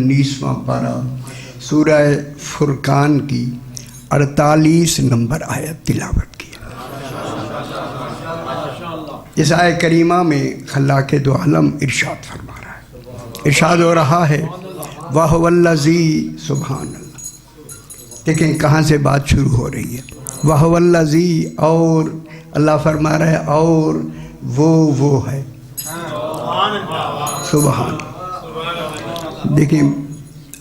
19واں پارہ سورہ فرقان کی 48 نمبر آیت تلاوت کی۔ اس آیت کریمہ میں خلاق دو عالم ارشاد فرما رہا ہے، ارشاد ہو رہا ہے وَهُوَ الَّذِي سبحان اللہ۔ دیکھیں کہاں سے بات شروع ہو رہی ہے، وَهُوَ الَّذِي، اور اللہ فرما رہا ہے اور وہ ہے، سبحان اللہ۔ دیکھیں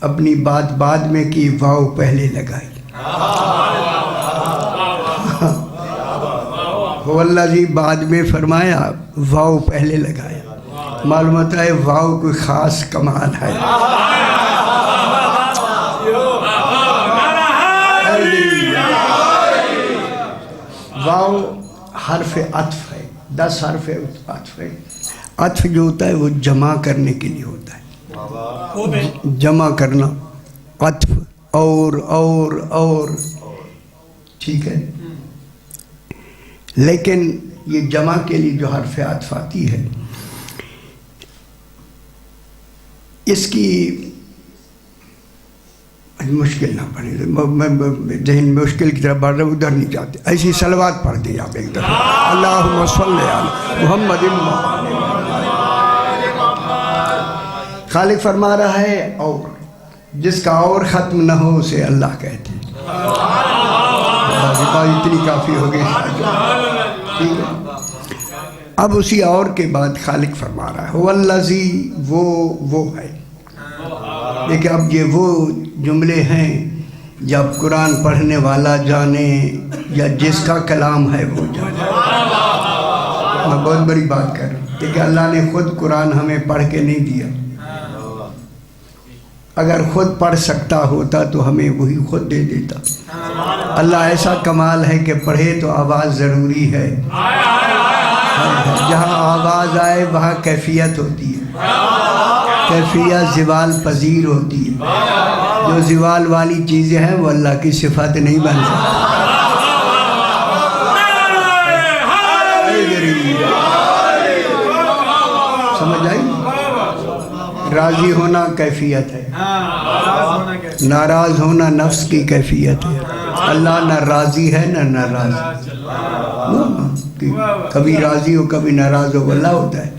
اپنی بات بعد میں کی، واو پہلے لگائی۔ وہ اللہ جی بعد میں فرمایا، واو پہلے لگایا، معلوم ہوتا ہے واو کوئی خاص کمال ہے۔ واو حرف عطف ہے، 10 حرف عطف ہے۔ عطف جو ہوتا ہے وہ جمع کرنے کے لیے ہوتا ہے، جمع کرنا، عطف اور ٹھیک ہے، لیکن یہ جمع کے لیے جو حرف عطف آتی ہے اس کی مشکل نہ پڑے، ذہن میں مشکل کی طرف بڑھ رہا ہے، ادھر نہیں جاتے، ایسی صلوات پڑھ دیں آپ ایک دفعہ، اللہم صلی علی محمد۔ خالق فرما رہا ہے اور جس کا اور ختم نہ ہو اسے اللہ کہتے ہیں۔ اتنی کافی ہو گئی، ٹھیک ہے۔ اب اسی اور کے بعد خالق فرما رہا ہے والذی، وہ ہے۔ دیکھیں اب یہ وہ جملے ہیں جب قرآن پڑھنے والا جانے یا جس کا کلام ہے وہ جانے۔ میں بہت بڑی بات کر رہا ہوں، دیکھیں اللہ نے خود قرآن ہمیں پڑھ کے نہیں دیا، اگر خود پڑھ سکتا ہوتا تو ہمیں وہی خود دے دیتا۔ اللہ ایسا کمال ہے کہ پڑھے تو آواز ضروری ہے، جہاں آواز آئے وہاں کیفیت ہوتی ہے، کیفیت زوال پذیر ہوتی ہے، جو زوال والی چیزیں ہیں وہ اللہ کی صفات نہیں بن سکتی۔ سمجھ آئی؟ راضی ہونا کیفیت ہے، ناراض ہونا نفس کی کیفیت ہے۔ اللہ نہ راضی ہے نہ ناراض، کبھی راضی ہو کبھی ناراض ہو، اللہ ہوتا ہے۔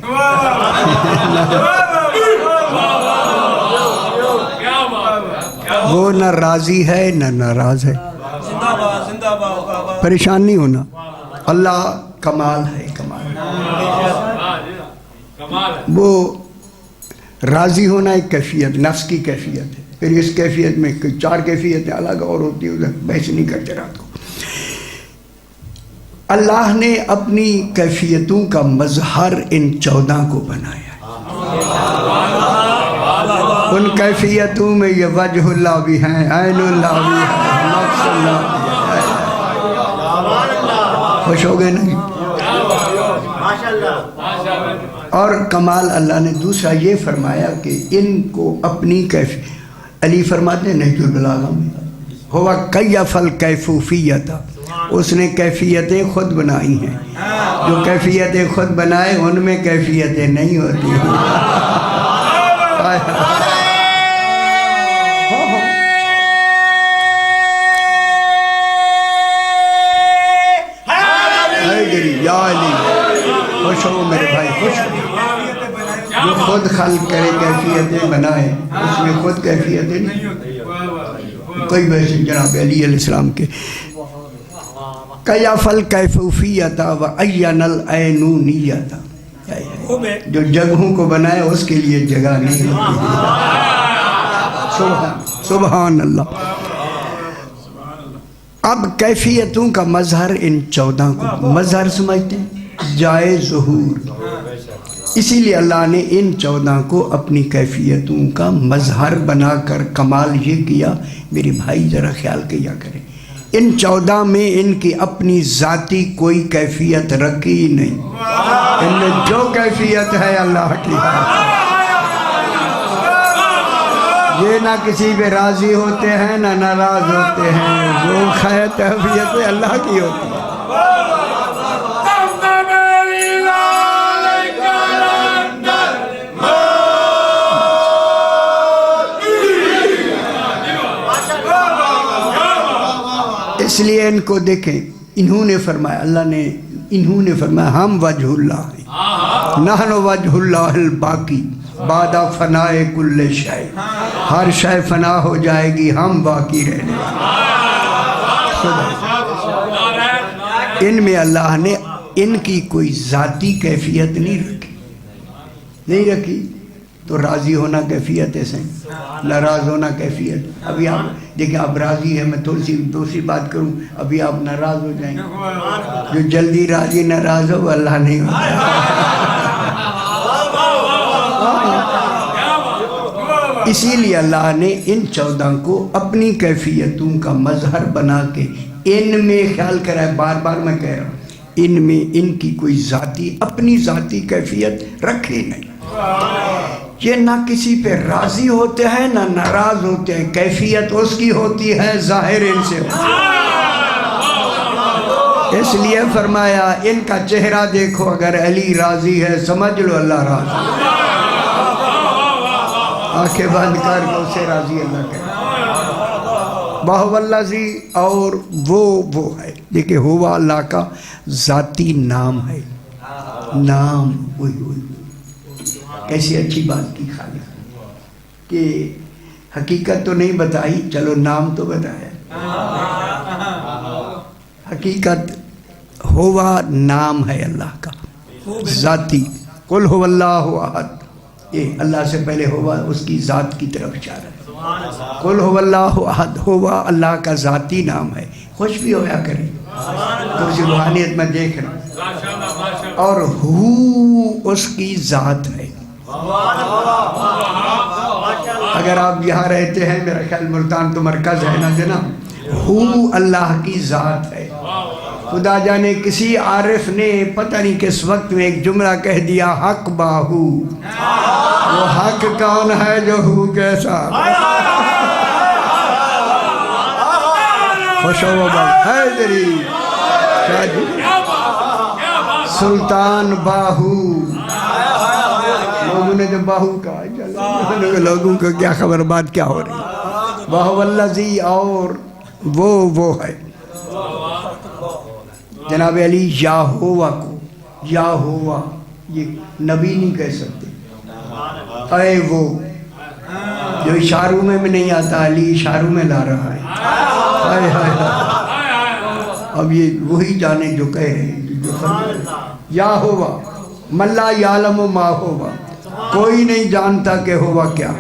وہ نہ راضی ہے نہ ناراض ہے، پریشان نہیں ہونا، اللہ کمال ہے، کمال۔ وہ راضی ہونا ایک کیفیت، نفس کی کیفیت ہے، پھر اس کیفیت میں 4 کیفیتیں الگ اور ہوتی ہے، ادھر بحث نہیں کرتے رات کو۔ اللہ نے اپنی کیفیتوں کا مظہر ان 14 کو بنایا ہے۔ ان کیفیتوں میں یہ وجہ اللہ بھی ہیں، عین اللہ بھی ہے، نفس اللہ بھی ہے۔ خوش ہو گئے نہیں؟ اور کمال اللہ نے دوسرا یہ فرمایا کہ ان کو اپنی کیفیت، علی فرماتے ہیں نہج البلاغہ میں، ہوا کیف الکیفیت، اس نے کیفیتیں خود بنائی ہیں، جو کیفیتیں خود بنائے ان میں کیفیتیں نہیں ہوتی ہیں۔ یا علی خوش ہو میرے بھائی، خوش ہو۔ جو خود خلق کرے کیفیتیں بنائے اس میں خود کیفیتیں نہیں ہوتی۔ کوئی بحث جناب علی علیہ السلام کے کیف الکیفیت وعین العینونیت، جو جگہوں کو بنائے اس کے لیے جگہ نہیں ہوتی۔ سبحان اللہ۔ اب کیفیتوں کا مظہر ان 14 کو، مظہر سمجھتے ہیں جائے ظہور، اسی لیے اللہ نے ان 14 کو اپنی کیفیتوں کا مظہر بنا کر کمال یہ کیا۔ میرے بھائی ذرا خیال کیا کریں، ان 14 میں ان کی اپنی ذاتی کوئی کیفیت رکھی نہیں، ان میں جو کیفیت ہے اللہ کی ہے۔ یہ نہ کسی پہ راضی ہوتے ہیں نہ ناراض ہوتے ہیں، جو خیر کیفیت اللہ کی ہوتی ہے۔ اس لیے ان کو دیکھیں، انہوں نے فرمایا، اللہ نے انہوں نے فرمایا ہم وجہ اللہ ہیں، نحن وجہ اللہ الباقی بعد فنائے کل شے، ہر شے فنا ہو جائے گی، ہم باقی رہنے والے۔ ان میں اللہ نے ان کی کوئی ذاتی کیفیت نہیں رکھی، تو راضی ہونا کیفیت ہے سین، ناراض ہونا کیفیت۔ ابھی آپ دیکھیں، آپ راضی ہیں، میں تھوڑی سی دوسری بات کروں، ابھی آپ ناراض ہو جائیں، جو جلدی راضی ناراض ہو وہ اللہ نہیں ہوتا۔ اسی لیے اللہ نے ان 14 کو اپنی کیفیتوں کا مظہر بنا کے ان میں خیال کرا ہے، بار بار میں کہہ رہا ہوں، ان میں ان کی کوئی ذاتی اپنی ذاتی کیفیت رکھے نہیں۔ یہ نہ کسی پہ راضی ہوتے ہیں نہ ناراض ہوتے ہیں، کیفیت اس کی ہوتی ہے، ظاہر ان سے ہوتی ہے۔ اس لیے فرمایا ان کا چہرہ دیکھو، اگر علی راضی ہے سمجھ لو اللہ راضی ہے، آنکھیں بند کر کے اسے راضی اللہ کہے۔ وَهُوَ الَّذِي، اور وہ ہے، دیکھیں ہوا اللہ کا ذاتی نام ہے، نام وہی کیسی اچھی بات کی خالق، کہ حقیقت تو نہیں بتائی، چلو نام تو بتایا۔ حقیقت ہوا نام ہے اللہ کا ذاتی، قُلْ هُوَ اللَّهُ احد، یہ اللہ سے پہلے ہوا اس کی ذات کی طرف اشارہ ہے۔ قُلْ هُوَ اللَّهُ احد، ہوا اللہ کا ذاتی نام ہے، خوش بھی ہویا کریں، تو اسی روحانیت میں دیکھ رہا ہوں، اور ہو اس کی ذات ہے۔ اگر آپ یہاں رہتے ہیں، میرا خیال ملتان تو مرکز ہے نا جناب، ہو اللہ کی ذات ہے۔ خدا جانے کسی عارف نے پتہ نہیں کس وقت میں ایک جملہ کہہ دیا، حق باہو، وہ حق کون ہے جو ہو کیسا، خوش ہو حیدری سلطان باہو، لوگوں نے جو باہو کہا، لوگوں کو کیا خبر بات کیا ہو رہی۔ وَهُوَ الَّذِي، اور وہ ہے جناب علی، یاہوہ کو، یاہوہ یہ نبی نہیں کہہ سکتے، اے وہ جو اشاروں میں نہیں آتا، علی اشاروں میں لا رہا ہے، ہائے ہائے ہائے، اب یہ وہی جانے جو کہہ رہے ہیں، جو یاہوہ من لا یعلم ما ہوا، کوئی نہیں جانتا کہ ہوا کیا،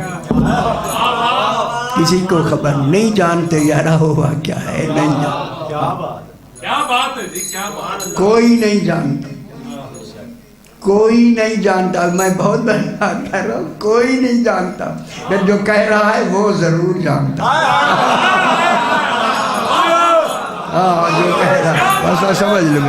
کسی کو خبر نہیں جانتے یارہ ہوا کیا ہے، نہیں جانتا، کوئی نہیں جانتا، کوئی نہیں جانتا، میں بہت بڑا کہہ رہا ہوں، کوئی نہیں جانتا، پھر جو کہہ رہا ہے وہ ضرور جانتا، ہاں جو کہہ رہا ہے بس سمجھ لو۔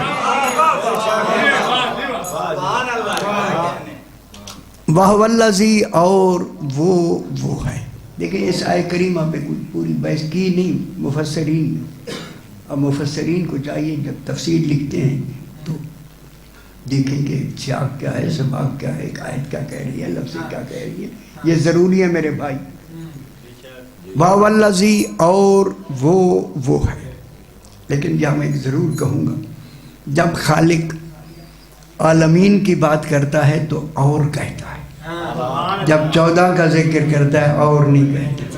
وَهُوَ الَّذِي، اور وہ ہے، دیکھیں اس آیہ کریمہ پہ کوئی پوری بحث کی نہیں مفسرین نے، اب مفسرین کو چاہیے جب تفسیر لکھتے ہیں تو دیکھیں کہ سیاق کیا ہے، سباق کیا ہے، ایک آیت کیا کہہ رہی ہے، لفظ کیا کہہ رہی ہے، یہ ضروری ہے میرے بھائی۔ وَهُوَ الَّذِي، اور وہ ہے، لیکن یہاں میں ضرور کہوں گا، جب خالق عالمین کی بات کرتا ہے تو اور کہتا ہے، جب 14 کا ذکر کرتا ہے اور نہیں کہتا،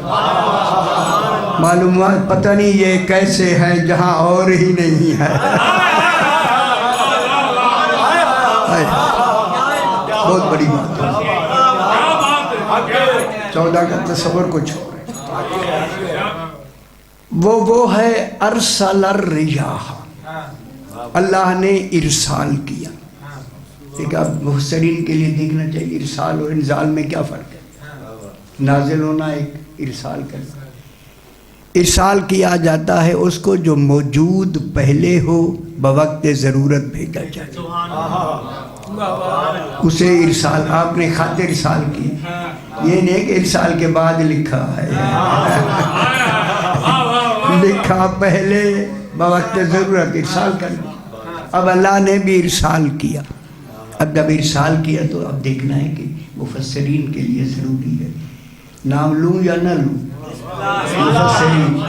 معلومات پتہ نہیں یہ کیسے ہے جہاں اور ہی نہیں ہے، بہت بڑی بات ہے، 14 کا تصور کچھ ہو رہا ہے۔ وہ ہے ارسل الریاح، اللہ نے ارسال کیا۔ ایک آپ مفسرین کے لیے دیکھنا چاہیے ارسال اور انزال میں کیا فرق ہے، نازل ہونا ایک ارسال کرنا، ارسال کیا جاتا ہے اس کو جو موجود پہلے ہو بوقت ضرورت بھیجا جائے، اسے ارسال، آپ نے خط ارسال کی، یہ نہیں کہ ارسال کے بعد لکھا ہے، لکھا پہلے بوقت ضرورت ارسال کرنا۔ اب اللہ نے بھی ارسال کیا، اب جب ارسال کیا تو اب دیکھنا ہے کہ مفسرین کے لیے ضروری ہے، نام لوں یا نہ لوں، مفسرین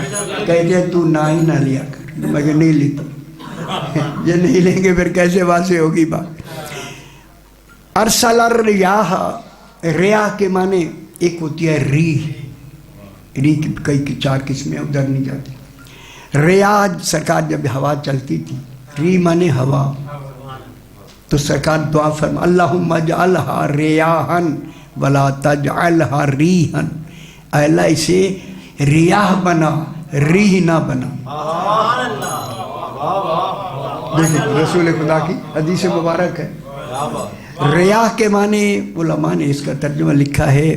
کہتے ہیں تو نہ ہی نہ لیا کر، مگر نہیں لیتے، یہ نہیں لیں گے پھر کیسے واضح ہوگی بات۔ ارسل الریاح، ریاح کے معنی ایک ہوتی ہے ریح، ریح کی کئی 4 قسمیں ادھر نہیں جاتی۔ ریاح سرکار جب ہوا چلتی تھی، ریح معنی ہوا، تو سرکار دعا فرما اللہم اجعلہا ریاحا ولا تجعلہا ریحا، اے اللہ اسے ریاح بنا، ریح نہ بنا۔ دیکھیں رسول خدا کی حدیث مبارک ہے۔ ریاح کے معنی علماء نے اس کا ترجمہ لکھا ہے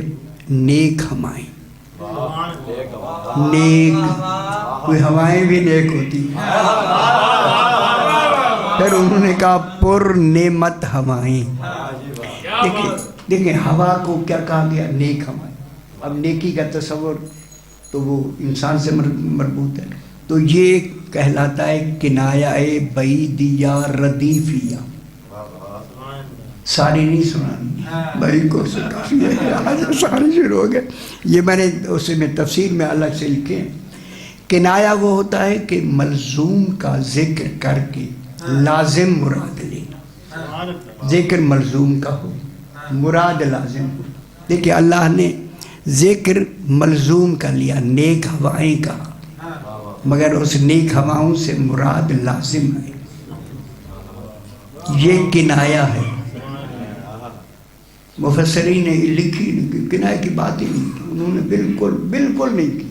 نیک ہوائیں، نیک، کوئی ہوائیں بھی نیک ہوتی ہیں۔ پھر انہوں نے کہا پر نعمت ہوائیں۔ دیکھیں ہوا کو کیا کہا گیا؟ نیک ہوائیں۔ اب نیکی کا تصور تو وہ انسان سے مربوط ہے، تو یہ کہلاتا ہے کنایہ بعیدیہ ردیفیہ۔ ساری نہیں سنانی بھائی کو سے کافی ہے، آج ساری شروع ہو گئے۔ یہ میں نے اسے میں تفسیر میں الگ سے لکھے ہیں۔ کنایہ وہ ہوتا ہے کہ ملزوم کا ذکر کر کے لازم مراد لینا، ذکر ملزوم کا ہو، مراد لازم ہو۔ دیکھیں اللہ نے ذکر ملزوم کا لیا، نیک ہوائیں کا، مگر اس نیک ہواؤں سے مراد لازم ہے، یہ کنایہ ہے۔ مفسرین نے لکھی کنایہ کی بات ہی نہیں کی، انہوں نے بالکل نہیں کی۔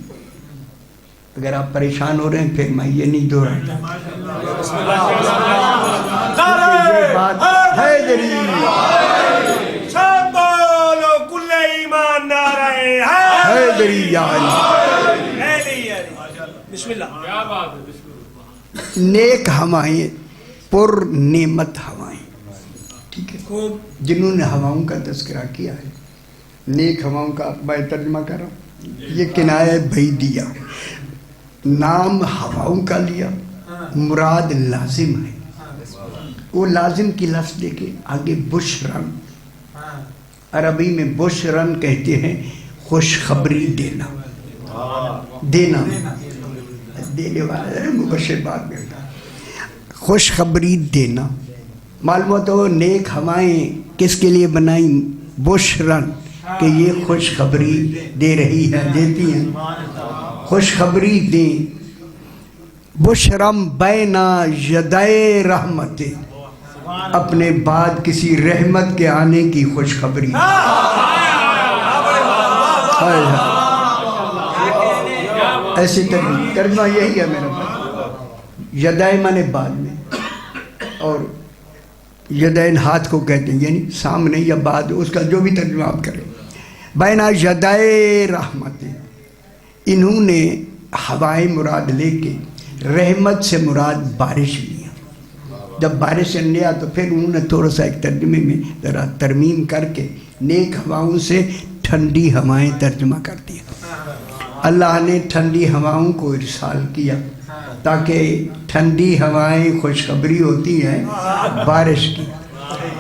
اگر آپ پریشان ہو رہے ہیں پھر میں یہ نہیں دہراتا، یہ بات حیدری حیدری یا علی، بسم اللہ، نیک ہوائیں، پر نعمت ہوائیں، ٹھیک ہے، جنہوں نے ہواؤں کا تذکرہ کیا ہے، نیک ہواؤں کا میں ترجمہ کر رہا ہوں۔ یہ کنایہ بعیدیہ، نام ہواؤں کا لیا، مراد لازم ہے۔ وہ لازم کی لفظ دیکھیں آگے بشرن، عربی میں بشرن کہتے ہیں خوشخبری دینا، دینا دینے والا ہے مبشر بات میں، خوشخبری دینا۔ معلومات ہو نیک ہوائیں کس کے لیے بنائیں؟ بشرن، کہ یہ خوشخبری دے رہی ہے، دیتی ہیں، خوشخبری دیں۔ بشرم بین یدی رحمت، اپنے بعد کسی رحمت کے آنے کی خوشخبری۔ ایسی ترجمہ یہی ہے میرا بھائی، یدائے مانے بعد میں، اور یدین ہاتھ کو کہتے ہیں، یعنی سامنے یا بعد، اس کا جو بھی ترجمہ آپ کریں۔ بین یدائے رحمت، انہوں نے ہوائیں مراد لے کے رحمت سے مراد بارش لیا۔ جب بارش سے لیا تو پھر انہوں نے تھوڑا سا ایک ترجمے میں ذرا ترمیم کر کے نیک ہواؤں سے ٹھنڈی ہوائیں ترجمہ کر دیا۔ اللہ نے ٹھنڈی ہواؤں کو ارسال کیا تاکہ ٹھنڈی ہوائیں خوشخبری ہوتی ہیں بارش کی،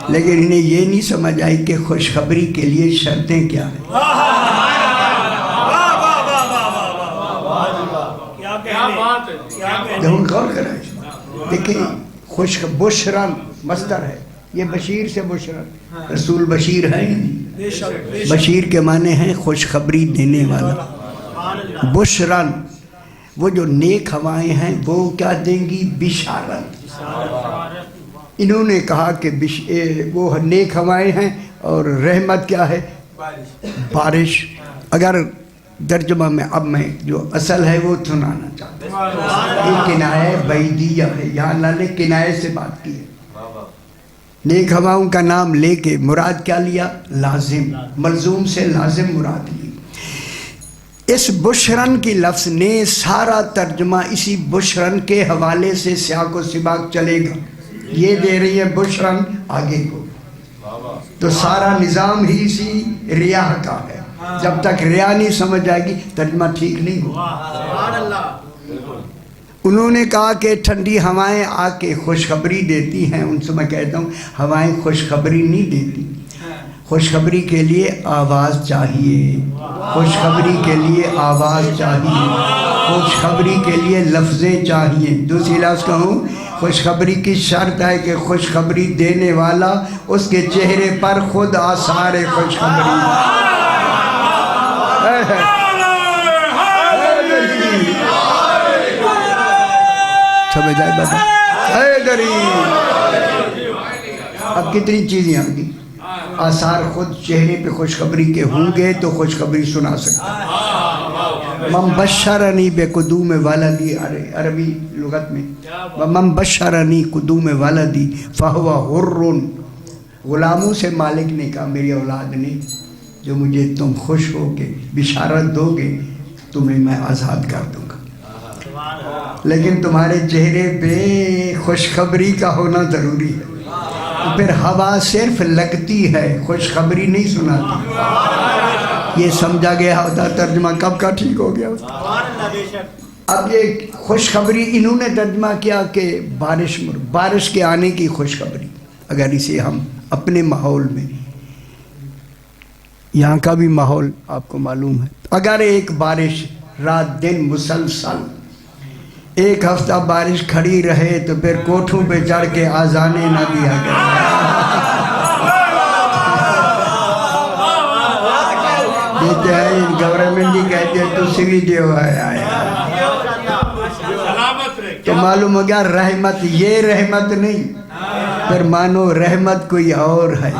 لیکن انہیں یہ نہیں سمجھ آئی کہ خوشخبری کے لیے شرطیں کیا ہیں۔ غور کریں، دیکھیں بشرن مصدر ہے، یہ بشیر سے بشرن، رسول بشیر ہے، بشیر کے معنی ہیں خوشخبری دینے والا۔ بشرن، وہ جو نیک ہوائیں ہیں وہ کیا دیں گی؟ بشارت۔ انہوں نے کہا کہ وہ نیک ہوائیں ہیں اور رحمت کیا ہے؟ بارش۔ اگر ترجمہ میں اب میں جو اصل ہے وہ سنانا چاہتا ہوں، یہ کنایہ بعیدیہ ہے، یہاں اللہ نے کنایہ سے بات کی ہے۔ نیک ہواؤں کا نام لے کے مراد کیا لیا؟ لازم، ملزوم سے لازم مراد لی۔ اس بشرن کی لفظ نے سارا ترجمہ اسی بشرن کے حوالے سے سیاق و سباق چلے گا، یہ دے رہی ہے بشرن آگے کو، تو سارا نظام ہی اسی ریاح کا ہے۔ جب تک ریاح نہیں سمجھ آئے گی ترجمہ ٹھیک نہیں ہوگا۔ انہوں نے کہا کہ ٹھنڈی ہوائیں آ کے خوشخبری دیتی ہیں، ان سے میں کہتا ہوں ہوائیں خوشخبری نہیں دیتی، خوشخبری کے لیے آواز چاہیے، خوشخبری کے لیے آواز چاہیے۔ خوشخبری کے لیے لفظیں چاہیے. دوسری لفظ کہوں، خوشخبری کی شرط ہے کہ خوشخبری دینے والا اس کے چہرے پر خود آثار خوشخبری. سمجھ آئے بتا؟ اب کتنی چیزیں آگی. آثار خود چہرے پہ خوشخبری کے ہوں گے تو خوشخبری سنا سکتا. من بشرنی بے قدوم والدی، عربی لغت میں من بشرنی قدوم والدی فہو حر. غلاموں سے مالک نے کہا میری اولاد نے جو مجھے تم خوش ہو کے بشارت دو گے تمہیں میں آزاد کر دوں گا، لیکن تمہارے چہرے پہ خوشخبری کا ہونا ضروری ہے. پھر ہوا صرف لگتی ہے، خوشخبری نہیں سناتی. یہ سمجھا گیا ہوتا ترجمہ کب کا ٹھیک ہو گیا ہوتا. اب یہ خوشخبری انہوں نے ترجمہ کیا کہ بارش کے آنے کی خوشخبری. اگر اسے ہم اپنے ماحول میں، یہاں کا بھی ماحول آپ کو معلوم ہے، اگر ایک بارش رات دن مسلسل ایک ہفتہ بارش کھڑی رہے تو پھر کوٹھوں پہ چڑھ کے آزانے نہ دیا گیا. دیتے ہیں گورنمنٹ جی کہتے ہیں تو سوی دیو ہے تو معلوم ہو گیا رحمت یہ رحمت نہیں. پھر مانو رحمت کوئی اور ہے.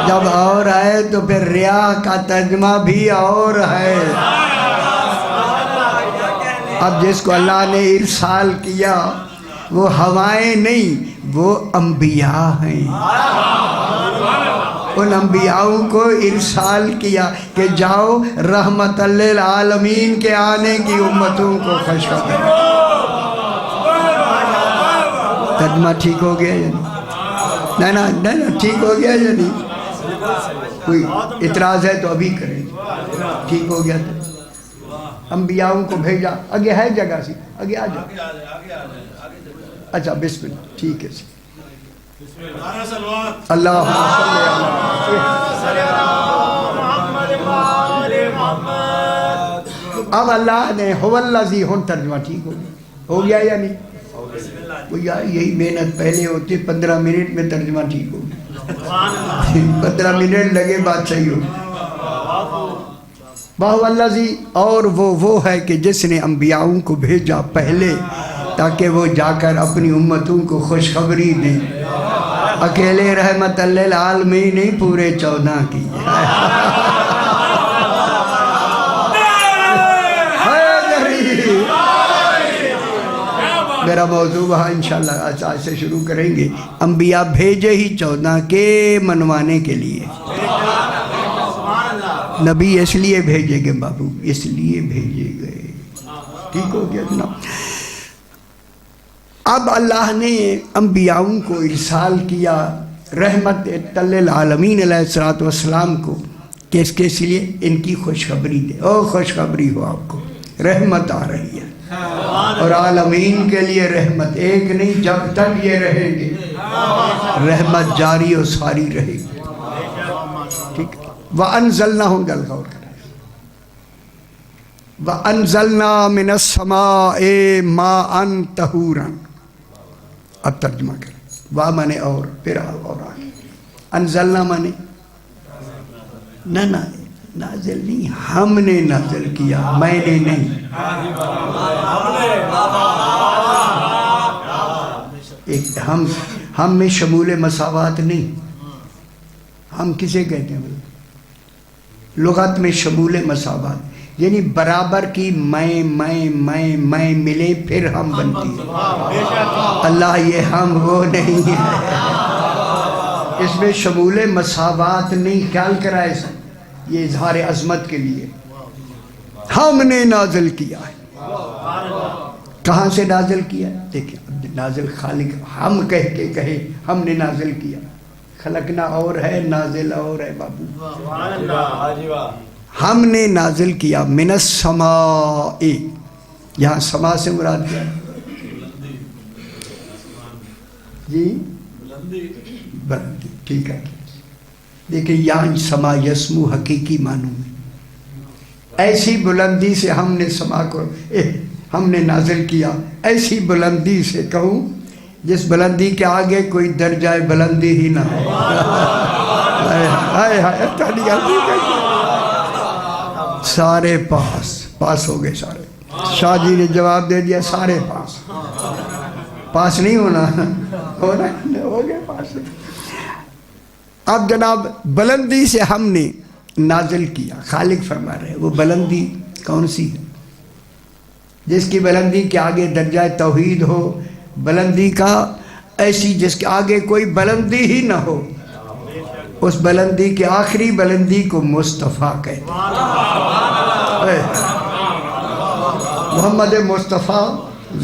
جب اور ہے تو پھر ریاح کا ترجمہ بھی اور ہے. اب جس کو اللہ نے ارسال کیا وہ ہوائیں نہیں، وہ انبیاء ہیں. ان انبیاءوں کو ارسال کیا کہ جاؤ رحمت للعالمین کے آنے کی امتوں کو خوشخبر. ترجمہ ٹھیک ہو گیا یا نہیں؟ نہیں ٹھیک ہو گیا یا نہیں؟ کوئی اعتراض ہے تو ابھی کریں. ٹھیک ہو گیا تو انبیاءوں کو بھیجا. آگے ہے جگہ سی، آگے آ جاؤ. اچھا بسم اللہ. ٹھیک ہے سی. اللہ اب اللہ نے هو الذی ہن ترجمہ ٹھیک ہو گیا یا نہیں؟ وہ یار یہی محنت پہلے ہوتی 15 منٹ میں ترجمہ ٹھیک ہو گیا. 15 منٹ لگے بات صحیح ہو. وَهُوَ الَّذِي اور وہ ہے کہ جس نے انبیاءوں کو بھیجا پہلے تاکہ وہ جا کر اپنی امتوں کو خوشخبری دیں. اکیلے رحمت للعالمین نہیں، پورے 14 کی. میرا موضوع وہاں انشاءاللہ آج سے شروع کریں گے. انبیاء بھیجے ہی 14 کے منوانے کے لیے. نبی اس لیے بھیجے گئے بابو، اس لیے بھیجے گئے. ٹھیک ہو گیا جناب. اب اللہ نے انبیاءوں کو ارسال کیا رحمت للعالمین علیہ السلام کو. کس کے لیے؟ ان کی خوشخبری دے. او خوشخبری ہو آپ کو، رحمت آ رہی ہے. اور عالمین کے لیے رحمت ایک نہیں، جب تک یہ رہیں گے رحمت جاری و ساری رہے گی. ٹھیک. وَأَنزَلْنَا گل غور کریں. وَأَنزَلْنَا مِنَ السَّمَاءِ مَاءً طَهُورًا. اب ترجمہ کریں. وا مانے اور، پھر اور آگے. انزلنا مانے نہ نازل نہیں، ہم نے نازل کیا، میں نے نہیں. ایک ہم میں شمول مساوات نہیں. ہم کسے کہتے ہیں؟ لغت میں شمول مساوات یعنی برابر کی میں ملے پھر ہم بنتی ہے. اللہ یہ ہم وہ نہیں ہے. اس میں شمول مساوات نہیں. خیال کرائے سن، یہ اظہار عظمت کے لیے ہم نے نازل کیا ہے. کہاں سے نازل کیا؟ دیکھیں نازل خالق ہم کہہ کے کہے ہم نے نازل کیا. خلقنا اور ہے، نازل اور ہے بابو. ہم نے نازل کیا من السماء. یہاں سما سے مراد کیا جی؟ بلندی. ٹھیک ہے. دیکھیں یہاں سما یسمو حقیقی معنوں میں ایسی بلندی سے ہم نے سما کو ہم نے نازل کیا، ایسی بلندی سے کہوں جس بلندی کے آگے کوئی درجہ بلندی ہی نہ ہو۔ سارے پاس ہو گئے، سارے شاہ جی نے جواب دے دیا، سارے پاس نہیں ہونا ہو گئے پاس۔ اب جناب بلندی سے ہم نے نازل کیا، خالق فرما رہے وہ بلندی کون سی ہے؟ جس کی بلندی کے آگے درجہ توحید ہو، بلندی کا ایسی جس کے آگے کوئی بلندی ہی نہ ہو، اس بلندی کی آخری بلندی کو مصطفیٰ کہتے ہیں۔ محمد مصطفیٰ،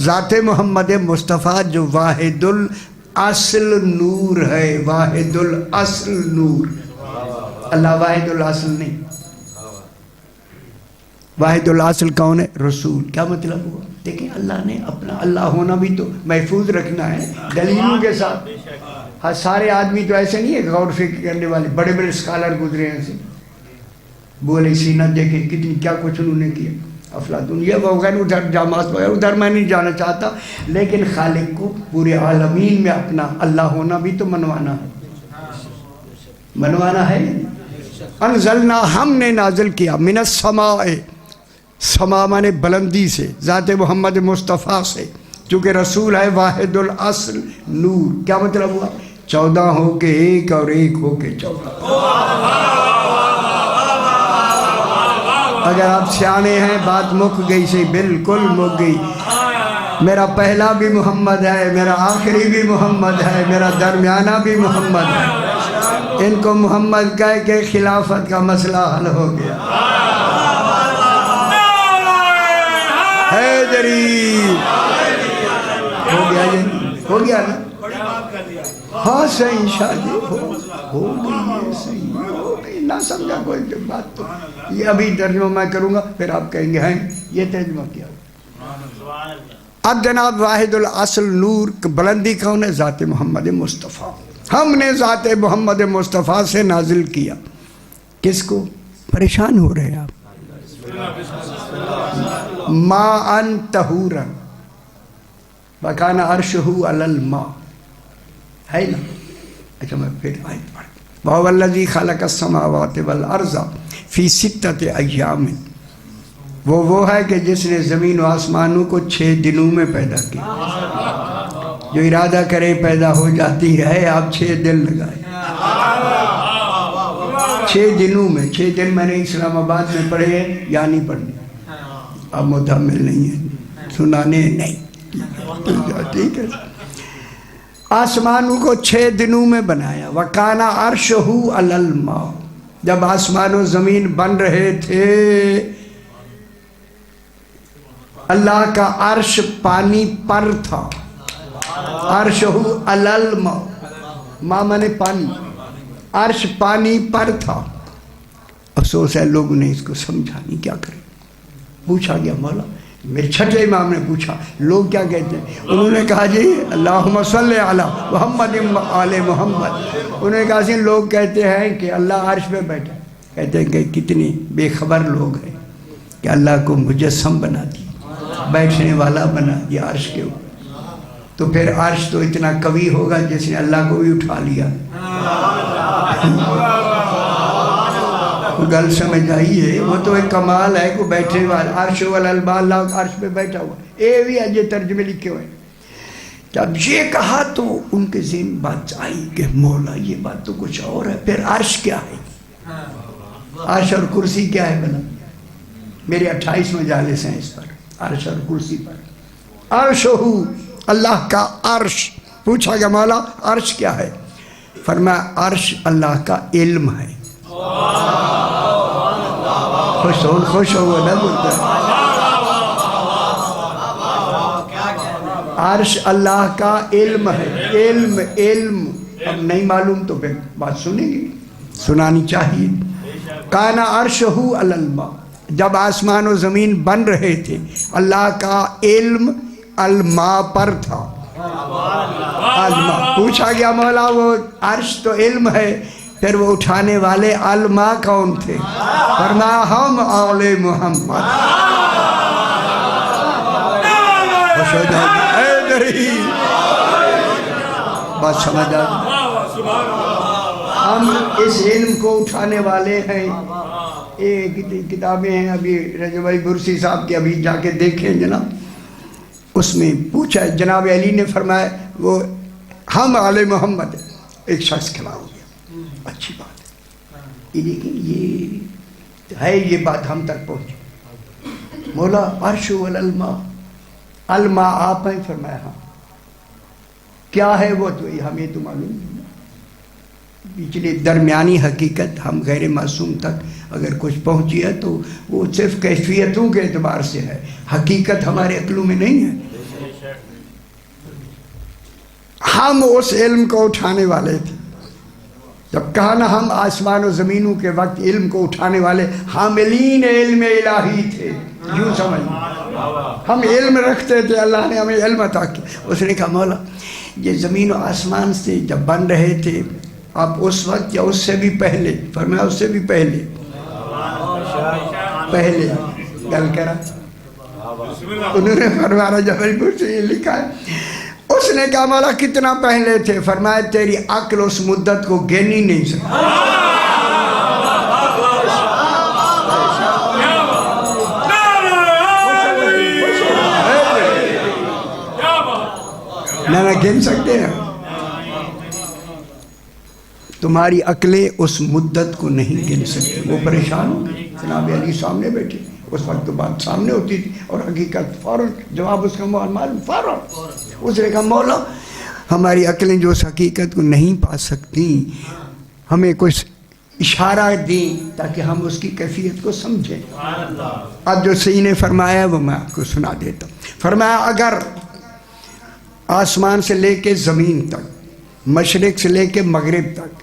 ذات محمد مصطفیٰ جو واحد الاصل نور ہے، واحد الاصل نور۔ اللہ واحد الاصل نہیں، واحد الاصل کون ہے؟ رسول۔ کیا مطلب ہوا؟ دیکھیں اللہ نے اپنا اللہ ہونا بھی تو محفوظ رکھنا ہے دلیلوں کے ساتھ۔ ہاں سارے آدمی تو ایسے نہیں ہے غور فکر کرنے والے، بڑے بڑے اسکالر گزرے ہیں، بولے سینہ دیکھیں کتنی کیا کچھ انہوں نے کیا، افلاطون یہ وہ غیر ادھر جامعات وغیرہ، ادھر میں نہیں جانا چاہتا، لیکن خالق کو پورے عالمین میں اپنا اللہ ہونا بھی تو منوانا ہے۔ انزلنا ہم نے نازل کیا، من السماء، سما مانے بلندی سے، ذات محمد مصطفیٰ سے، چونکہ رسول ہے واحد الاصل نور۔ کیا مطلب ہوا؟ 14 ہو کے ایک اور ایک ہو کے 14۔ اگر آپ سیانے ہیں بات مک گئی سے، بالکل مک گئی۔ میرا پہلا بھی محمد ہے، میرا آخری بھی محمد ہے، میرا درمیانہ بھی محمد ہے۔ ان کو محمد کہہ کے خلافت کا مسئلہ حل ہو گیا۔ حیدری ہو گیا، یہ ہو گیا نا؟ ہاں صحیح شاہ جی ہو گئی، صحیح ہو گئی، نہ سمجھا کوئی بات تو یہ ابھی ترجمہ میں کروں گا، پھر آپ کہیں گے ہیں یہ ترجمہ کیا۔ اب جناب واحد الاصل نور، بلندی کون ہے؟ ذات محمد مصطفیٰ۔ ہم نے ذات محمد مصطفیٰ سے نازل کیا، کس کو؟ پریشان ہو رہے ہیں آپ؟ ماءً طہورا وکان عرشہ علی الماء، ہے نا؟ اچھا میں پھر آیت پڑھ، وَهُوَ الَّذِي خَلَقَ السَّمَاوَاتِ وَالْأَرْضَ فِي سِتَّةِ أَيَّامٍ، وہ ہے کہ جس نے زمین و آسمانوں کو 6 دنوں میں پیدا کیا۔ جو ارادہ کرے پیدا ہو جاتی ہے، آپ 6 دن لگائے، 6 دنوں میں۔ 6 دن میں نے اسلام آباد میں پڑھے ہیں یا نہیں پڑھنے؟ اب متحمل نہیں ہے سنانے، نہیں ٹھیک ہے۔ آسمانوں کو 6 دنوں میں بنایا، وَكَانَ عَرْشُهُ عَلَى الْمَاءِ، جب آسمان و زمین بن رہے تھے اللہ کا عرش پانی پر تھا۔ عَرْشُهُ عَلَى الْمَاءِ، ماء مانے پانی، عرش پانی پر تھا۔ افسوس ہے لوگوں نے اس کو سمجھا نہیں، کیا کریں؟ پوچھا گیا مولا، میرے چھٹے امام نے پوچھا لوگ کیا کہتے ہیں؟ انہوں نے کہا جی اللہم صلی علی محمد آل محمد۔ انہوں نے کہا جی لوگ کہتے ہیں کہ اللہ عرش پہ بیٹھا، کہتے ہیں کہ کتنی بے خبر لوگ ہیں کہ اللہ کو مجسم بنا دیا، بیٹھنے والا بنا دیا عرش کے اوپر۔ تو پھر عرش تو اتنا قوی ہوگا جس نے اللہ کو بھی اٹھا لیا۔ گل سمجھ آئیے، وہ تو ایک کمال ہے کہ بیٹھنے والا عرش والالباء، اللہ عرش پہ بیٹھا ہوا۔ اے بھی ہے یہ ترجمے لکھے ہوئے۔ جب یہ کہا تو ان کے ذہن بات آئی کہ مولا یہ بات تو کچھ اور ہے، پھر عرش کیا ہے؟ عرش اور کرسی کیا ہے بنا؟ میرے 28 مجالس ہیں اس پر، عرش اور کرسی پر۔ عرشہ، اللہ کا عرش۔ پوچھا گیا مولا عرش کیا ہے؟ فرمایا عرش اللہ کا علم ہے۔ خوش ہو نہ بولتا ہے۔ عرش اللہ کا علم ہے، علم اب نہیں معلوم تو پھر بات سنیں گے، سنانی چاہیے۔ کانا عرشہ علی الماء، جب آسمان و زمین بن رہے تھے اللہ کا علم الماء پر تھا۔ پوچھا گیا مولا وہ عرش تو علم ہے، پھر وہ اٹھانے والے علماء کون تھے؟ فرمایا ہم آل محمد. خوش ہو جائے اے دری بات سمجھ آ. ہم اس علم کو اٹھانے والے ہیں. ایک کتابیں ہیں ابھی رجب بھائی برسی صاحب کی, ابھی جا کے دیکھیں جناب. اس میں پوچھا جناب علی نے فرمایا وہ ہم آل محمد. ایک شخص کھڑا ہو گیا, اچھی بات ہے یہ, لیکن یہ ہے یہ بات ہم تک پہنچی. مولا عرش والماء, الماء آپ ہیں؟ فرمایا ہاں. کیا ہے وہ؟ تو ہمیں تو معلوم نہیں. پچھلے درمیانی حقیقت ہم غیر معصوم تک اگر کچھ پہنچی ہے تو وہ صرف کیفیتوں کے اعتبار سے ہے, حقیقت ہمارے عقلوں میں نہیں ہے. ہم اس علم کو اٹھانے والے تھے. جب کہا نا ہم آسمان و زمینوں کے وقت علم کو اٹھانے والے حاملین علم الہی تھے, یوں سمجھ. ہم علم رکھتے تھے, اللہ نے ہمیں علم عطا کیا. اس نے کہا مولا یہ زمین و آسمان سے جب بن رہے تھے آپ اس وقت یا اس سے بھی پہلے؟ فرمایا اس سے بھی پہلے. پہلے گل کرا. انہوں نے فرمایا جبل پور سے یہ لکھا ہے. اس نے کہا مولا کتنا پہلے تھے؟ فرمایا تیری عقل اس مدت کو گن ہی نہیں سکتی. نہ گن سکتے ہیں. تمہاری عقلیں اس مدت کو نہیں گن سکتی. وہ پریشان ہو گئی. جناب علی سامنے بیٹھے, اس وقت تو بات سامنے ہوتی تھی اور حقیقت فوراً جواب اس کا معلوم فوراً. اس نے کہا مولا ہماری عقلیں جو اس حقیقت کو نہیں پا سکتی, ہمیں کچھ اشارہ دیں تاکہ ہم اس کی کیفیت کو سمجھیں. اب جو سید نے فرمایا وہ میں آپ کو سنا دیتا ہوں. فرمایا اگر آسمان سے لے کے زمین تک, مشرق سے لے کے مغرب تک,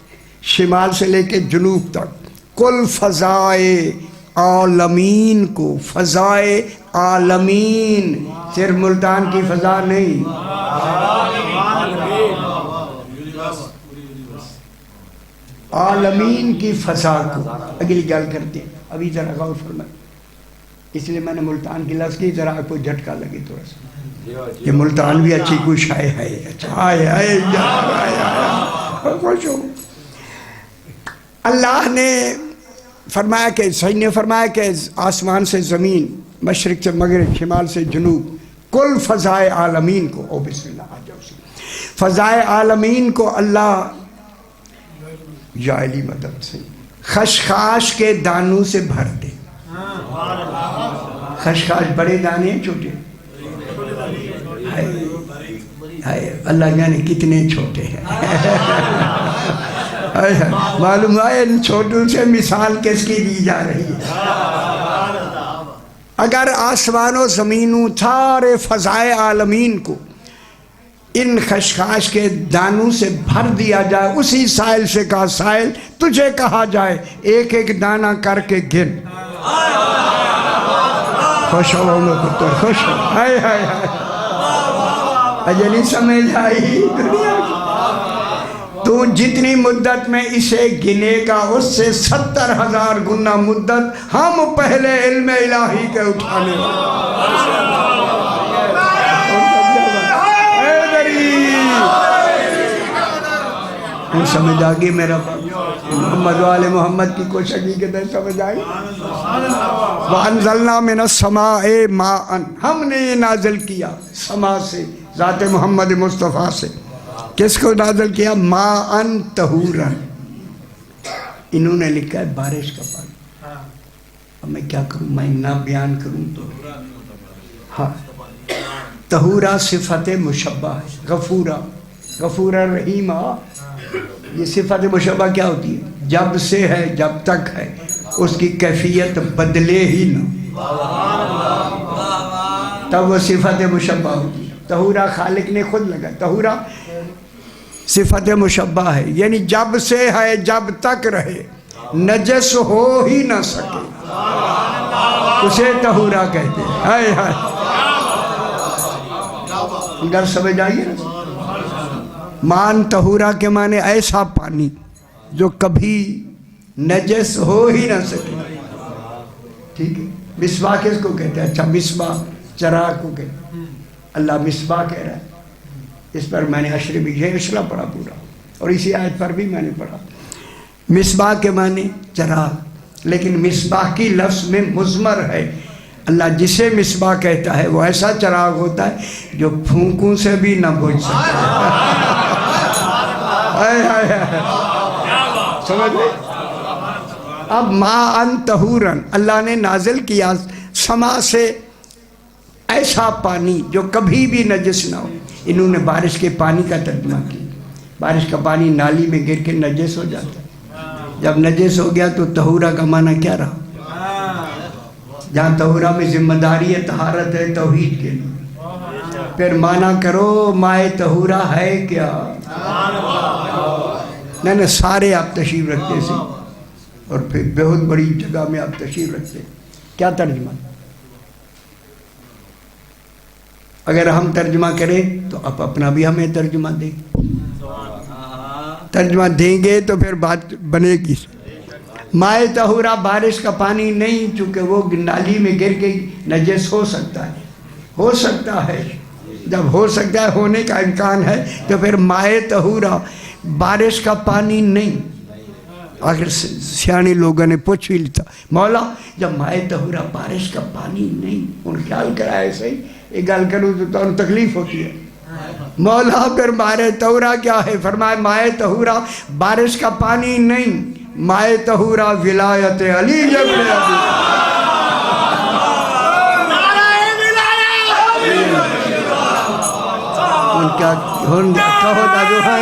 شمال سے لے کے جنوب تک, کل فضائے عالمین کو, فضائے عالمین صرف ملتان کی فضا نہیں, عالمین کی فضا کو. اگلی گل کرتے ہیں, ابھی ذرا غور فرمائیں. اس لیے میں نے ملتان کی لفظ کی, ذرا کوئی جھٹکا لگے تھوڑا سا. یہ ملتان بھی اچھی کوئی شائع ہے. اچھا آئے خوش ہو. اللہ نے فرمایا کہ سید نے فرمایا کہ آسمان سے زمین, مشرق سے مغرب, شمال سے جنوب, کل فضائے عالمین کو, او بسم اللہ آ جاؤ, فضائے عالمین کو اللہ یا علی مدد سے خشخاش کے دانوں سے بھر دے. خشخاش بڑے دانے ہیں چھوٹے؟ اللہ جانے کتنے چھوٹے ہیں. معلوم ہے ان چھوٹوں سے مثال کس کی دی جا رہی ہے. اگر آسمان و زمینوں سارے فضائے عالمین کو ان خشخاش کے دانوں سے بھر دیا جائے, اسی سائل سے کہا سائل تجھے کہا جائے ایک ایک دانہ کر کے گن. خوش ہو میں پتر خوش ہو. ہائے ہائے ہائے اجے نہیں سمجھ آئی دنیا کی. تو جتنی مدت میں اسے گنے گا اس سے 70,000 گنا مدت ہم پہلے علم الہی کے اٹھانے سمجھ آگی میرا محمد والے محمد کی کوئی حقیقت ہے سمجھ آئی. وَأَنزَلْنَا مِنَ السَّمَاءِ مَاءً, ہم نے یہ نازل کیا سما سے, ذات محمد مصطفیٰ سے. کس کو نازل کیا؟ ماءً طہوراً. انہوں نے لکھا ہے بارش کا پانی. اب میں کیا کروں, میں نہ بیان کروں تو ہاں. طہورا صفت مشبہ ہے, غفورا, غفورا رحیمہ. یہ صفت مشبہ کیا ہوتی ہے؟ جب سے ہے جب تک ہے, اس کی کیفیت بدلے ہی نہ, تب وہ صفت مشبہ ہوتی ہے. طہورا خالق نے خود لگا, طہورا صفت مشبہ ہے, یعنی جب سے ہے جب تک رہے, نجس ہو ہی نہ سکے, اسے طہورا کہتے ہیں. ہائے ہائے گر سمجھ آئیے نا. مان طہورا کے معنی ایسا پانی جو کبھی نجس ہو ہی نہ سکے. ٹھیک ہے. مصباح کس کو کہتے ہیں؟ اچھا مصباح چراغ کو کہتے ہیں. اللہ مصباح کہہ رہا ہے. اس پر میں نے عشر بھی یہ اشرا پڑھا پورا, اور اسی آیت پر بھی میں نے پڑھا. مصباح کے معنی چراغ, لیکن مصباح کی لفظ میں مضمر ہے. اللہ جسے مصباح کہتا ہے وہ ایسا چراغ ہوتا ہے جو پھونکوں سے بھی نہ بجھ سکتا. سمجھ گئے؟ اب ماءً طہوراً اللہ نے نازل کیا سما سے ایسا پانی جو کبھی بھی نجس نہ ہو. انہوں نے بارش کے پانی کا ترجمہ کیا. بارش کا پانی نالی میں گر کے نجس ہو جاتا ہے. جب نجس ہو گیا تو طہورا کا معنی کیا رہا؟ جہاں طہورا میں ذمہ داری ہے طہارت ہے توحید کے لیے. پھر معنی کرو مائے طہورا ہے کیا؟ نہیں سارے آپ تشریف رکھتے سے, اور پھر بہت بڑی جگہ میں آپ تشریف رکھتے. کیا ترجمہ؟ اگر ہم ترجمہ کریں تو آپ اپنا بھی ہمیں ترجمہ دیں. ترجمہ دیں گے تو پھر بات بنے گی. مائے طہورا بارش کا پانی نہیں, چونکہ وہ نالی میں گر کے نجس ہو سکتا ہے. ہو سکتا ہے, جب ہو سکتا ہے ہونے کا امکان ہے تو پھر مائے طہورا بارش کا پانی نہیں. آخر سیانے لوگوں نے پوچھ بھی لیتا مولا جب مائے طہورا بارش کا پانی نہیں, ان خیال کرا ہے صحیح ایک گل کروں تو ان تکلیف ہوتی ہے. مولا پھر مائے طہورا کیا ہے؟ فرمائے مائے طہورا بارش کا پانی نہیں, مائے طہورا ولایت علی جب ان کا کہو دا جو ہے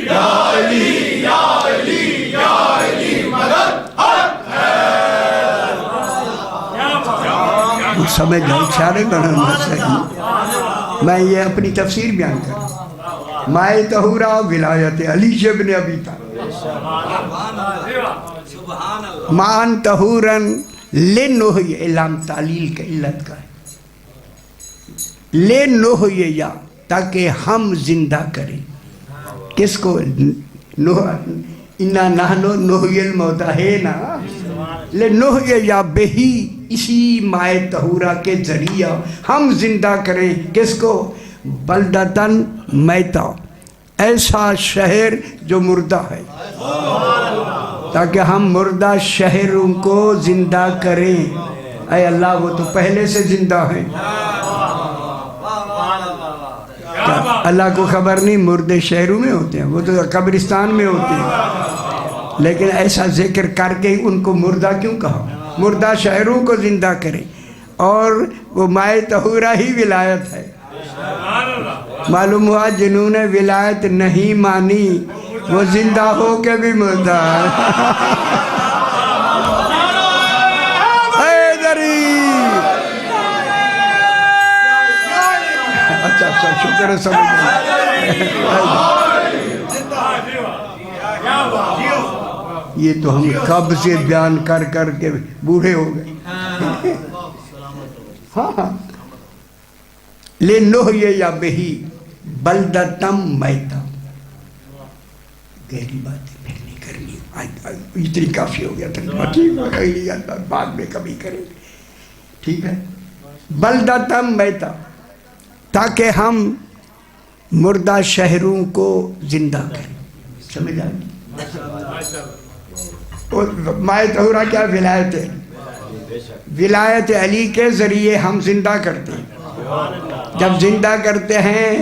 یا علی یا علی یا علی مدد سمجھ جائے اشارے کرنا صحیح. میں یہ اپنی تفسیر بیان کروں. مائے طہورا ولایت علی ابن ابی طالب. ماءً طہوراً لنحیی اعلام تعلیل کا علت کا ہے. لنحیی یا تاکہ ہم زندہ کریں. کس کو؟ انا نحن نحیی الموتیٰ ہے نا. لنحیی یا بہی اسی مائے طہورا کے ذریعہ ہم زندہ کریں. کس کو؟ بلدتاً میتا, ایسا شہر جو مردہ ہے, تاکہ ہم مردہ شہروں کو زندہ کریں. اے اللہ وہ تو پہلے سے زندہ ہیں. اللہ کو خبر نہیں مردے شہروں میں ہوتے ہیں, وہ تو قبرستان میں ہوتے ہیں. لیکن ایسا ذکر کر کے ان کو مردہ کیوں کہا؟ مردہ شہروں کو زندہ کریں. اور وہ مائے طہورا ہی ولایت ہے. معلوم ہوا جنہوں نے ولایت نہیں مانی وہ زندہ ہو کے بھی مردہ ہے. اچھا شکر ہے سمجھ. یہ تو ہم کب سے بیان کر کر کے بوڑھے ہو گئے. ہاں لنحیی یا بہی بلدتم میتا. گہری باتیں پھر نہیں کرنی, اتنی کافی ہو گیا ترجمہ. ٹھیک ہے بعد میں کبھی کریں گے. ٹھیک ہے. بلدتم میتا تاکہ ہم مردہ شہروں کو زندہ کریں. سمجھ آئے؟ مائے طہورا کیا؟ ولایت ہے. ولایت علی کے ذریعے ہم زندہ کرتے ہیں. جب زندہ کرتے ہیں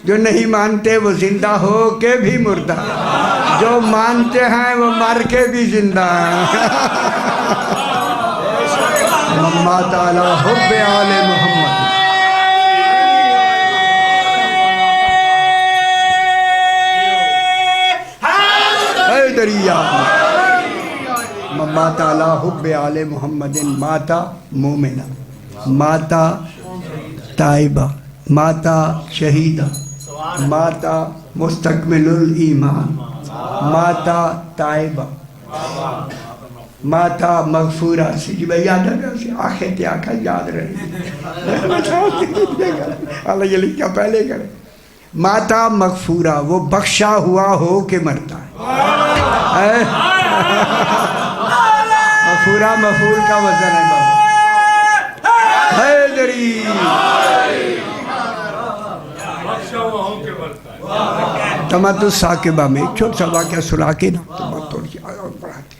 جو نہیں مانتے وہ زندہ ہو کے بھی مردہ, جو مانتے ہیں وہ مر کے بھی زندہ ہیں. مما تعالی حب آل محمد. مما تعالی حب آل محمد ماتا مومنہ, ماتا تائبہ, ماتا شہیدہ, ماتا مستکمل الایمان, ماتا تائبہ, ماتا مغفورہ. جی بھائی یاد ہے آنکھیں تھی آنکھیں یاد رہے اللہ یہ لکھا پہلے کرے. ماتا مغفورہ وہ بخشا ہوا ہو کے مرتا ہے. مفورہ مفعول کا وزن ہے بابا. حیدری تمت الثاقبہ میں ایک چھوٹا سا واقعہ سنا کے نا تو بات تھوڑی بڑھاتی.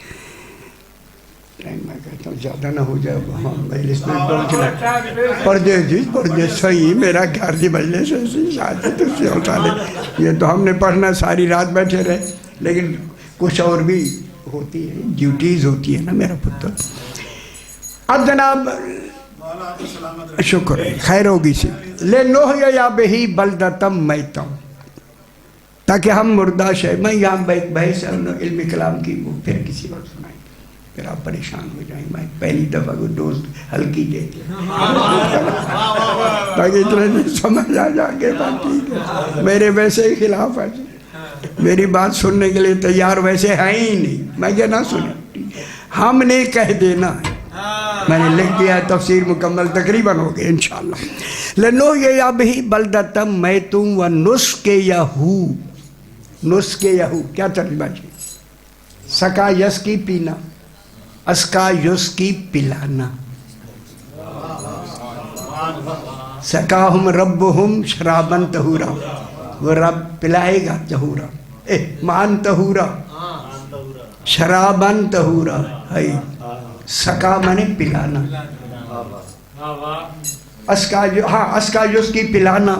میں کہتا ہوں زیادہ نہ ہو جائے وہاں مجلس میں پہنچنا. پردے صحیح میرا گھر دی مجلس ایسی شادی تو سے ہوتا ہے. یہ تو ہم نے پڑھنا ساری رات بیٹھے رہے لیکن کچھ اور بھی ہوتی ہے ڈیوٹیز ہوتی ہے نا میرا پتر. اب جناب شکر ہے خیر ہوگی سی لے نوح یا بہی بلدتم میتم تاکہ ہم مردہ شے. میں یہاں بحث علم کلام کی وہ پھر کسی وقت سنائیں پھر آپ پریشان ہو جائیں. میں پہلی دفعہ کو ڈوز ہلکی دیتے تاکہ اتنے نہیں سمجھ آ جا کے بات ٹھیک ہے. میرے ویسے ہی خلاف ہے جی میری بات سننے کے لیے تیار ویسے ہے ہی نہیں. میں کیا نہ سنیں ہم نے کہہ دینا ہے. میں نے لکھ دیا ہے تفسیر مکمل تقریباً ہو گئے انشاءاللہ. لنوح یا بہی بلدتم میتم و نسک یہو. نسک یہو کیا ترجمہ جی؟ سکا یس کی پینا اسکا یس کی پلانا. سکاہم ربہم شرابن طہورا وہ رب پلائے گا طہورا مان طہورا شرابن طہورا ہے. سکا مانے پلانا اسکا یس کی پلانا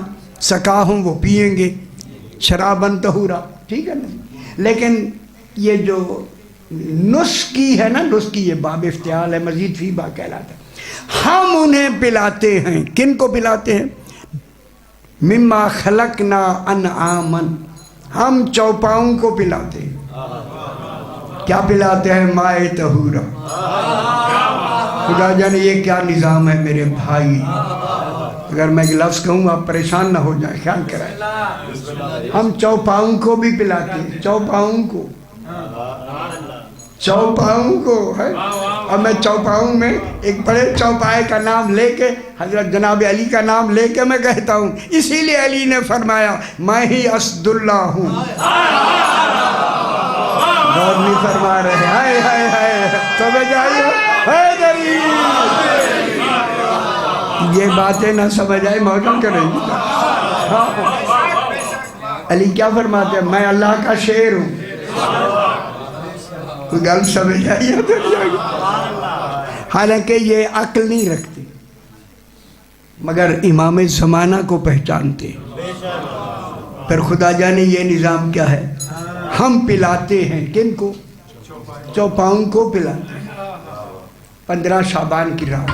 سکاہم وہ پیئیں گے شرابن طہورا ٹھیک ہے نا. لیکن یہ جو نسکی ہے نا نسکی یہ باب افتعال ہے مزید فی با کہلاتا ہے. ہم انہیں پلاتے ہیں. کن کو پلاتے ہیں؟ مما خلقنا انعامن ہم چوپاؤں کو پلاتے ہیں. کیا پلاتے ہیں؟ مائے طہورا. خدا جانے یہ کیا نظام ہے میرے بھائی. اگر میں ایک لفظ کہوں آپ پریشان نہ ہو جائیں خیال کرائیں. ہم چوپاؤں کو بھی پلاتے ہیں. چوپاؤں کو ہے. اب میں چوپاؤں میں ایک بڑے چوپائے کا نام لے کے حضرت جناب علی کا نام لے کے میں کہتا ہوں. اسی لیے علی نے فرمایا میں ہی اسد اللہ ہوں. غور نہیں فرما رہے. ہائے ہائے ہائے تو میں جائیے حیدری. یہ باتیں نہ سمجھ آئے موجود کریں گی. علی کیا فرماتے ہیں؟ میں اللہ کا شیر ہوں. گل سمجھ آئی. حالانکہ یہ عقل نہیں رکھتے مگر امام زمانہ کو پہچانتے. پھر خدا جانے یہ نظام کیا ہے. ہم پلاتے ہیں کن کو؟ چوپاؤں کو پلاتے ہیں. 15 شعبان کی رات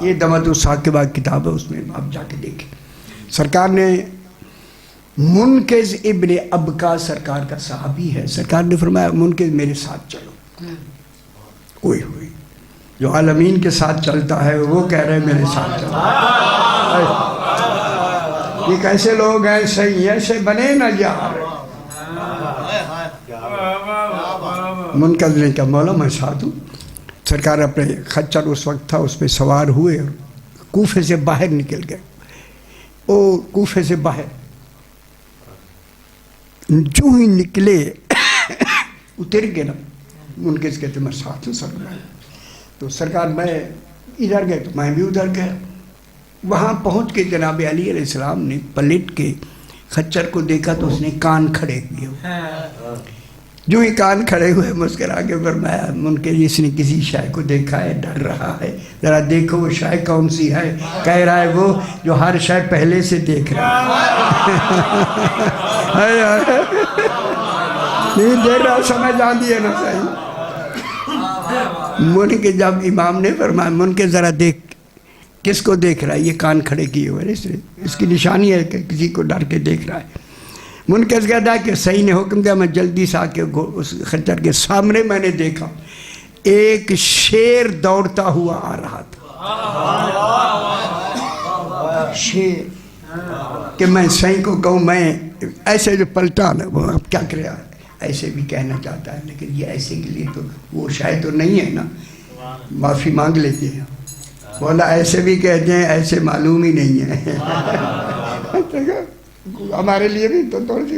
یہ دمت الثاقبہ کتاب ہے اس میں آپ جا کے دیکھیں. سرکار نے منکز ابن ابکا سرکار کا صحابی ہے. سرکار نے فرمایا منکز میرے ساتھ چلو. ہوئی جو عالمین کے ساتھ چلتا ہے وہ کہہ رہے ہیں میرے ساتھ چلو. یہ کیسے لوگ ہیں صحیح ایسے بنے نہ یار. منکز نے کہا مولا میں ساتھ ہوں. سرکار اپنے خچر اس وقت تھا اس پہ سوار ہوئے اور کوفے سے باہر نکل گئے. کوفے سے باہر جو ہی نکلے اتر گئے نا. منکز کہتے میں ساتھ ہوں سرکار. تو سرکار میں ادھر گئے تو میں بھی ادھر گیا. وہاں پہنچ کے جناب علی علیہ السلام نے پلٹ کے خچر کو دیکھا تو اس نے کان کھڑے کیے. جو ہی کان کھڑے ہوئے مسکرا کے فرمایا منکز اس نے کسی شے کو دیکھا ہے ڈر رہا ہے. ذرا دیکھو وہ شے کون سی ہے. کہہ رہا ہے وہ جو ہر شے پہلے سے دیکھ رہا ہے. نہیں دیکھ رہا سمجھ آتی ہے نا صحیح. منکز جب امام نے فرمایا منکز ذرا دیکھ کس کو دیکھ رہا ہے. یہ کان کھڑے کیے ہوئے اس کی نشانی ہے کہ کسی کو ڈر کے دیکھ رہا ہے. منکز کہتا ہے کہ صحیح نے حکم دیا. میں جلدی سے آ کے اس خچر کے سامنے میں نے دیکھا ایک شیر دوڑتا ہوا آ رہا تھا. شیر کہ میں صحیح کو کہوں میں ایسے جو پلٹا نا وہ اب کیا کرے ایسے بھی کہنا چاہتا ہے لیکن یہ ایسے کے لیے تو وہ شاید تو نہیں ہے نا. معافی مانگ لیتے ہیں. بولا ایسے بھی کہتے ہیں ایسے معلوم ہی نہیں ہے. ہمارے لیے بھی تو تھوڑی سی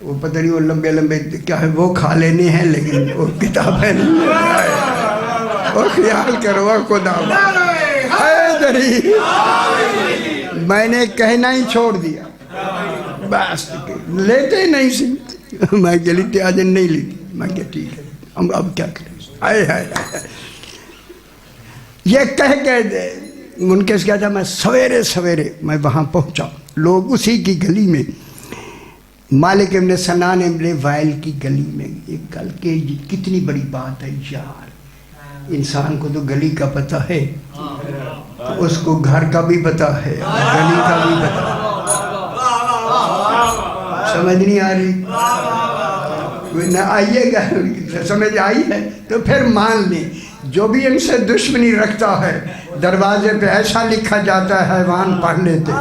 وہ پتہ نہیں وہ لمبے لمبے کیا ہے وہ کھا لینے ہیں لیکن وہ کتابیں نہیں اور خیال کرو خدا حیدری میں نے کہنا ہی چھوڑ دیا بس لیتے ہی نہیں سی میں کہ لیتے آج نہیں لیتی میں کہ ٹھیک ہے ہم اب کیا کریں یہ کہہ کے منکس کیا تھا میں سویرے سویرے میں وہاں پہنچا لوگ اسی کی گلی میں مالک ابن سنان ابن وائل کی گلی میں ایک گل کہ کتنی بڑی بات ہے یار انسان کو تو گلی کا پتہ ہے تو اس کو گھر کا بھی پتہ ہے گلی کا بھی پتہ ہے سمجھ نہیں آ رہی نہ آئیے گا سمجھ آئی ہے تو پھر مان لیں جو بھی ان سے دشمنی رکھتا ہے دروازے پہ ایسا لکھا جاتا ہے حیوان پڑھ لیتے